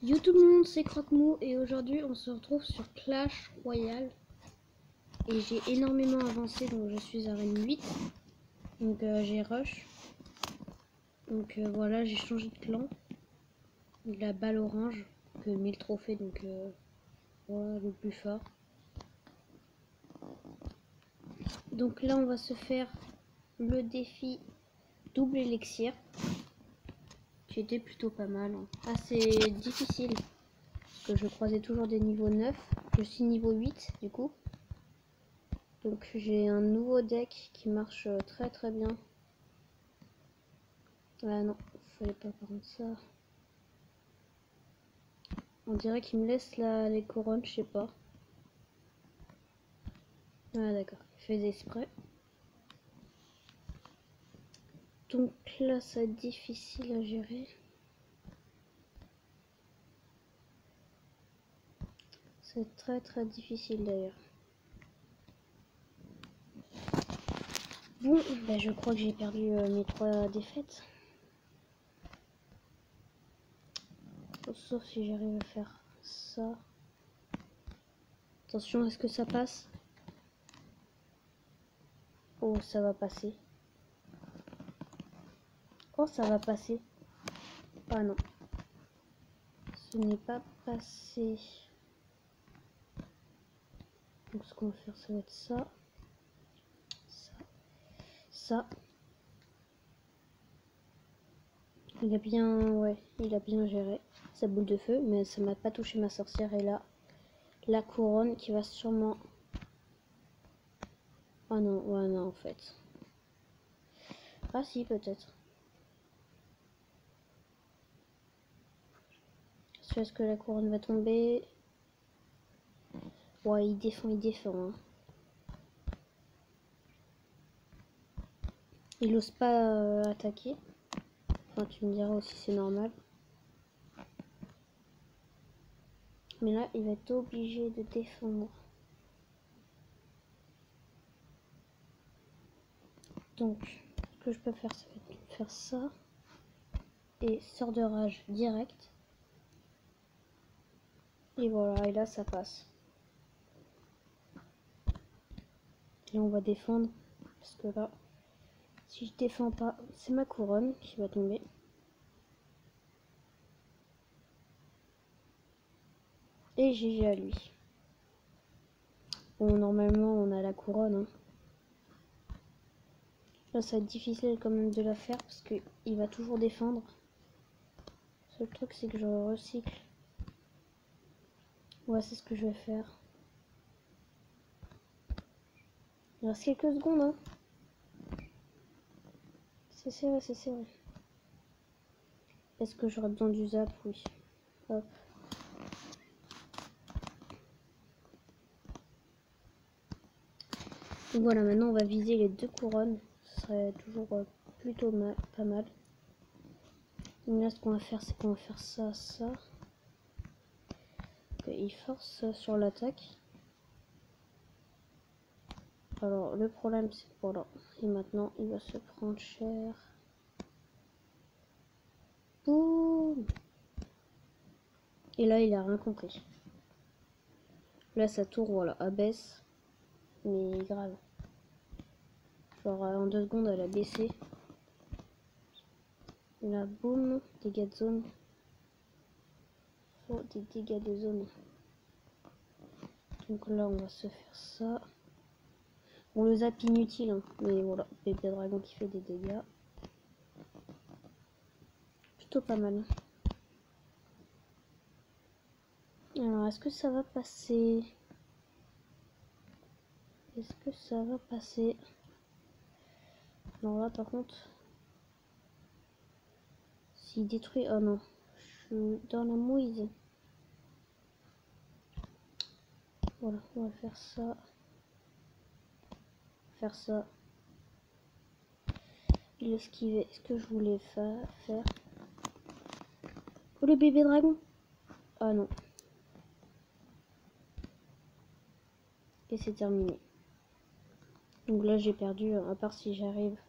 Yo tout le monde, c'est Croque-Mou et aujourd'hui on se retrouve sur Clash Royale. Et j'ai énormément avancé, donc je suis à Reine 8. Donc j'ai rush. Donc voilà, j'ai changé de clan. La balle orange, que 1000 trophées, donc voilà le plus fort. Donc là on va se faire le défi double élixir. Qui était plutôt pas mal. Assez difficile. Parce que je croisais toujours des niveaux 9. Je suis niveau 8 du coup. Donc j'ai un nouveau deck qui marche très bien. Ah non, fallait pas prendre ça. On dirait qu'il me laisse là les couronnes, je sais pas. Ah d'accord, il fait exprès. Donc là ça va être difficile à gérer. C'est très difficile d'ailleurs. Bon, bah, je crois que j'ai perdu mes 3 défaites. Sauf si j'arrive à faire ça. Attention, est-ce que ça passe? Oh, ça va passer. Oh, ça va passer. Ah non. Ce n'est pas passé. Donc ce qu'on va faire, ça va être ça. Ça. Il a bien, ouais, il a bien géré sa boule de feu, mais ça m'a pas touché ma sorcière. Et là, la couronne qui va sûrement... Ah non, ouais, non, en fait. Ah si, peut-être. Est-ce que la couronne va tomber? Ouais, il défend, hein. Il n'ose pas attaquer. Enfin, tu me diras aussi, c'est normal. Mais là, il va être obligé de défendre. Donc, ce que je peux faire, ça va être faire ça. Et sort de rage direct. Et voilà, et là, ça passe. Et on va défendre. Parce que là, si je défends pas, c'est ma couronne qui va tomber. Et GG à lui. Bon, normalement, on a la couronne. Hein. Là, ça va être difficile quand même de la faire parce qu'il va toujours défendre. Le seul truc, c'est que je recycle. Ouais, c'est ce que je vais faire. Il reste quelques secondes. Hein. C'est serré, c'est serré. Est-ce que j'aurais besoin du zap? Oui. Hop. Donc voilà, maintenant on va viser les 2 couronnes. Ce serait toujours plutôt pas mal. Donc là, ce qu'on va faire, c'est qu'on va faire ça, ça. Okay, il force sur l'attaque. Alors, le problème, c'est que voilà. Et maintenant, il va se prendre cher. Boum! Et là, il a rien compris. Là, sa tour, voilà, abaisse. Mais grave. Genre, en 2 secondes, elle a baissé. Là, boum, dégâts de zone. Oh, des dégâts de zone. Donc là, on va se faire ça. Bon, le zap inutile, hein, mais voilà, bébé dragon qui fait des dégâts. Plutôt pas mal. Alors, est-ce que ça va passer? Est-ce que ça va passer? Alors là, par contre, s'il détruit... Oh non, je suis dans la mouise. Voilà, on va faire ça. Faire ça. Il esquivait ce que je voulais faire. Oh, le bébé dragon! Ah non. Et c'est terminé. Donc là, j'ai perdu, à part si j'arrive.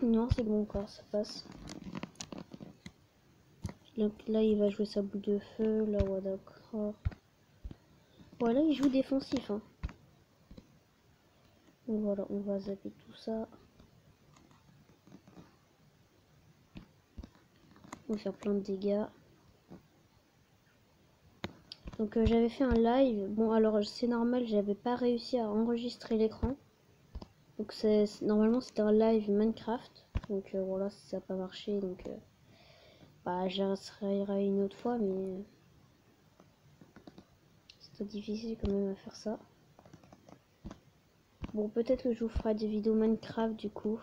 Non, c'est bon encore, ça passe. Donc là, il va jouer sa boule de feu. Là, ouais, d'accord. Voilà, il joue défensif. Hein. Donc voilà, on va zapper tout ça. On va faire plein de dégâts. Donc j'avais fait un live. Bon, alors c'est normal, j'avais pas réussi à enregistrer l'écran. Donc normalement c'était un live Minecraft. Donc voilà, ça n'a pas marché. Donc bah, j'essayerai une autre fois, mais c'était difficile quand même à faire ça. Bon, peut-être que je vous ferai des vidéos Minecraft du coup.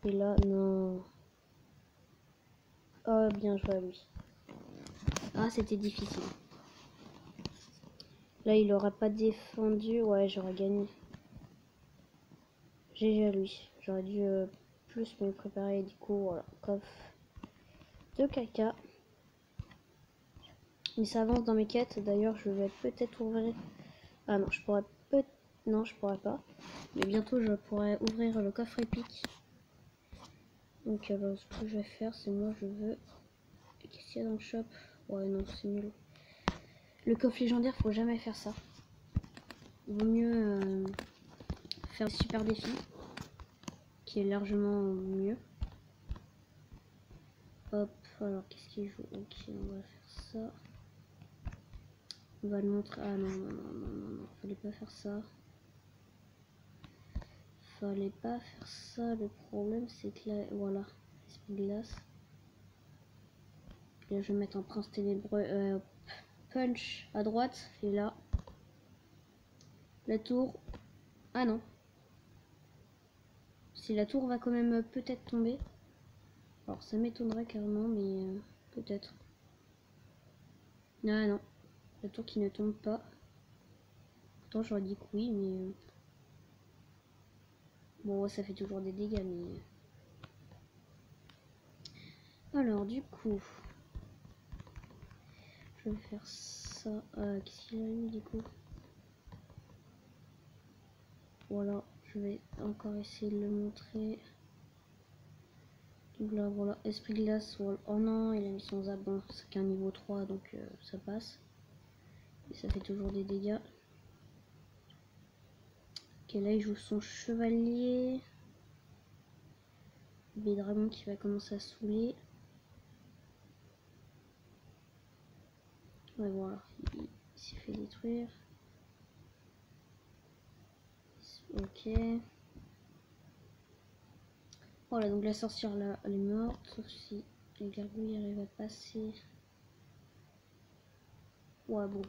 Et là, non. Oh, bien joué à lui. Ah, c'était difficile. Là, il aura pas défendu. Ouais, j'aurais gagné. GG à lui. J'aurais dû plus me préparer. Du coup, voilà. Coffre de caca. Mais ça avance dans mes quêtes. D'ailleurs, je vais peut-être ouvrir. Ah non, je pourrais peut-être. Non, je pourrais pas. Mais bientôt, je pourrais ouvrir le coffre épique. Donc, ce que je vais faire, c'est moi, je veux. Qu'est-ce qu'il y a dans le shop? Ouais, non, c'est nul. Le coffre légendaire, faut jamais faire ça. Il vaut mieux faire le super défi, qui est largement mieux. Hop, alors qu'est-ce qu'il joue? Ok, on va faire ça. On va le montrer. Ah non, non, non, non, non, non, fallait pas faire ça. Fallait pas faire ça. Le problème, c'est que là, voilà, esprit de glace. Là, je vais mettre en prince ténébreux. Punch à droite, et là. La tour. Ah non. Si la tour va quand même peut-être tomber. Alors ça m'étonnerait carrément, mais peut-être. Ah non. La tour qui ne tombe pas. Pourtant j'aurais dit que oui, mais... Bon, ça fait toujours des dégâts, mais... Alors du coup... Je vais faire ça... qu'est-ce qu'il a mis du coup? Voilà, je vais encore essayer de le montrer. Donc là, voilà, esprit glace. Voilà. Oh non, il a mis son zap. Bon, c'est qu'un niveau 3, donc ça passe. Et ça fait toujours des dégâts. Ok, là, il joue son chevalier. Bédragon qui va commencer à saouler. Ouais, voilà, il s'est fait détruire. Ok. Voilà, donc la sorcière là, elle est morte, sauf si les gargouilles arrivent à passer. Ouais, bon.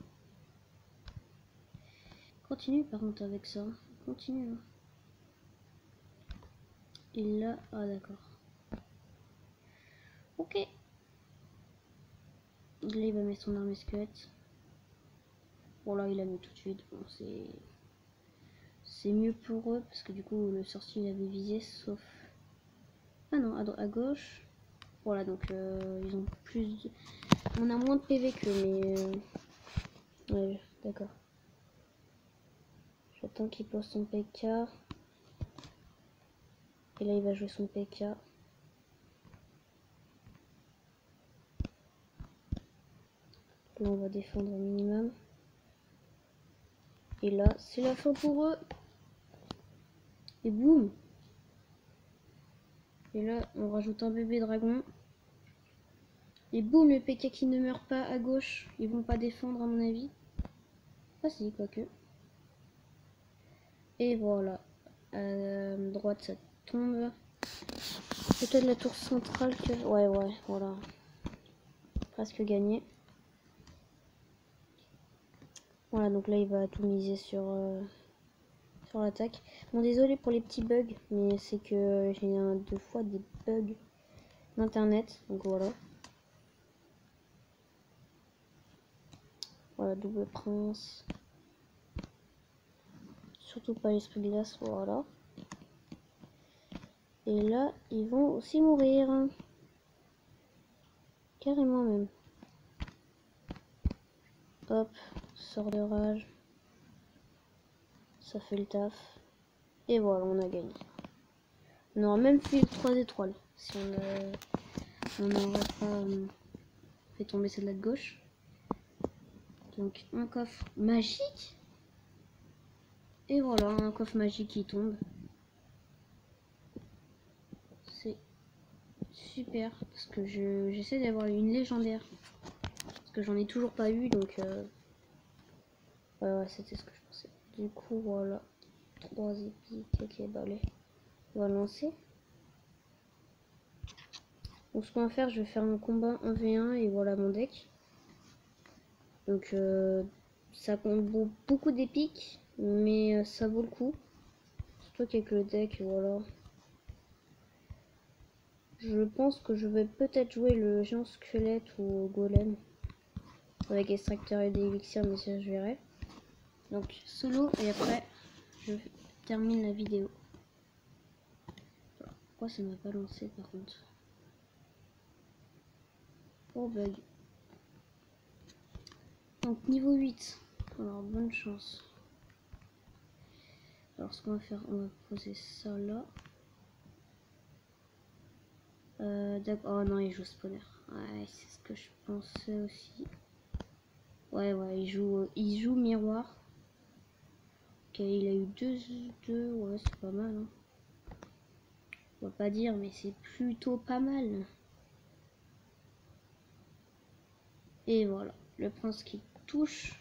Continue par contre avec ça. Continue. Hein. Et là, ah d'accord. Ok. Là, il va mettre son arme squelette. Bon, là, il a mis tout de suite. Bon, c'est mieux pour eux parce que du coup, le sorcier il avait visé, sauf. Ah non, à gauche. Voilà, donc ils ont plus. On a moins de PV que, mais. Ouais, d'accord. J'attends qu'il pose son PK. Et là, il va jouer son PK. Là, on va défendre au minimum. Et là, c'est la fin pour eux. Et boum. Et là, on rajoute un bébé dragon. Et boum, le PK qui ne meurt pas à gauche. Ils vont pas défendre à mon avis. Ah si, quoique. Et voilà. À droite, ça tombe. Peut-être la tour centrale que... Ouais, voilà. Presque gagné. Voilà, donc là, il va tout miser sur l'attaque. Bon, désolé pour les petits bugs, mais c'est que j'ai deux fois des bugs d'internet. Donc voilà. Voilà, double prince. Surtout pas l'esprit de glace, voilà. Et là, ils vont aussi mourir. Carrément même. Hop, sort de rage. Ça fait le taf. Et voilà, on a gagné. On aura même fait 3 étoiles. Si on n'aurait pas fait tomber celle-là de gauche. Donc un coffre magique. Et voilà, un coffre magique qui tombe. C'est super parce que j'essaie d'avoir une légendaire. Parce que j'en ai toujours pas eu, donc ouais, c'était ce que je pensais. Du coup, voilà. 3 épiques. Ok, bah allez. On va lancer. Donc ce qu'on va faire, je vais faire un combat 1v1 et voilà mon deck. Donc ça compte beaucoup d'épiques, mais ça vaut le coup. Surtout qu'avec le deck, voilà. Je pense que je vais peut-être jouer le géant squelette ou golem. Avec extracteur et des élixirs, mais ça je verrai. Donc solo et après je termine la vidéo. Pourquoi ça ne m'a pas lancé par contre? Oh bug. Donc niveau 8. Alors bonne chance. Alors ce qu'on va faire, on va poser ça là. D'accord. Oh non, il joue spawner. Ouais, c'est ce que je pensais aussi. Ouais, il joue miroir. Ok, il a eu deux. Ouais, c'est pas mal. Hein. On va pas dire, mais c'est plutôt pas mal. Et voilà, le prince qui touche.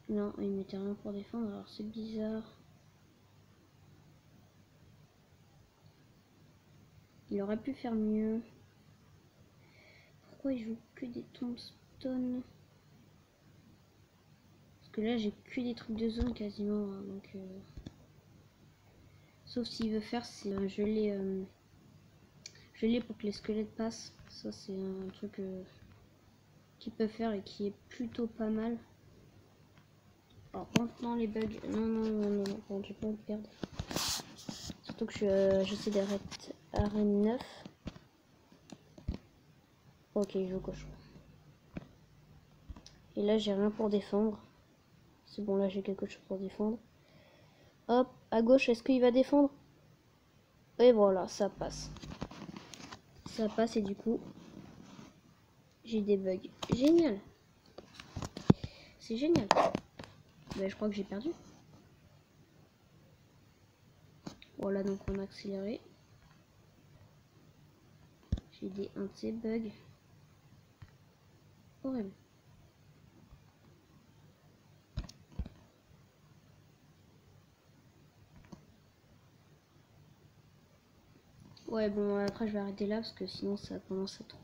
Non, il mettait rien pour défendre, alors c'est bizarre. Il aurait pu faire mieux. Pourquoi il joue que des tombstones? Parce que là j'ai que des trucs de zone quasiment. Hein, donc, sauf s'il veut faire, c'est geler pour que les squelettes passent. Ça c'est un truc qu'il peut faire et qui est plutôt pas mal. Alors maintenant les bugs. Non, bon, j'ai pas envie de perdre. Surtout que j'essaie d'arrêter arène 9. Ok, il joue cochon. Et là, j'ai rien pour défendre. C'est bon, là, j'ai quelque chose pour défendre. Hop, à gauche, est-ce qu'il va défendre? Et voilà, ça passe. Ça passe et du coup, j'ai des bugs. Génial. C'est génial. Ben, je crois que j'ai perdu. Voilà, donc on a accéléré. J'ai un de ces bugs. Horrible. Ouais, bon, après je vais arrêter là parce que sinon ça commence à trop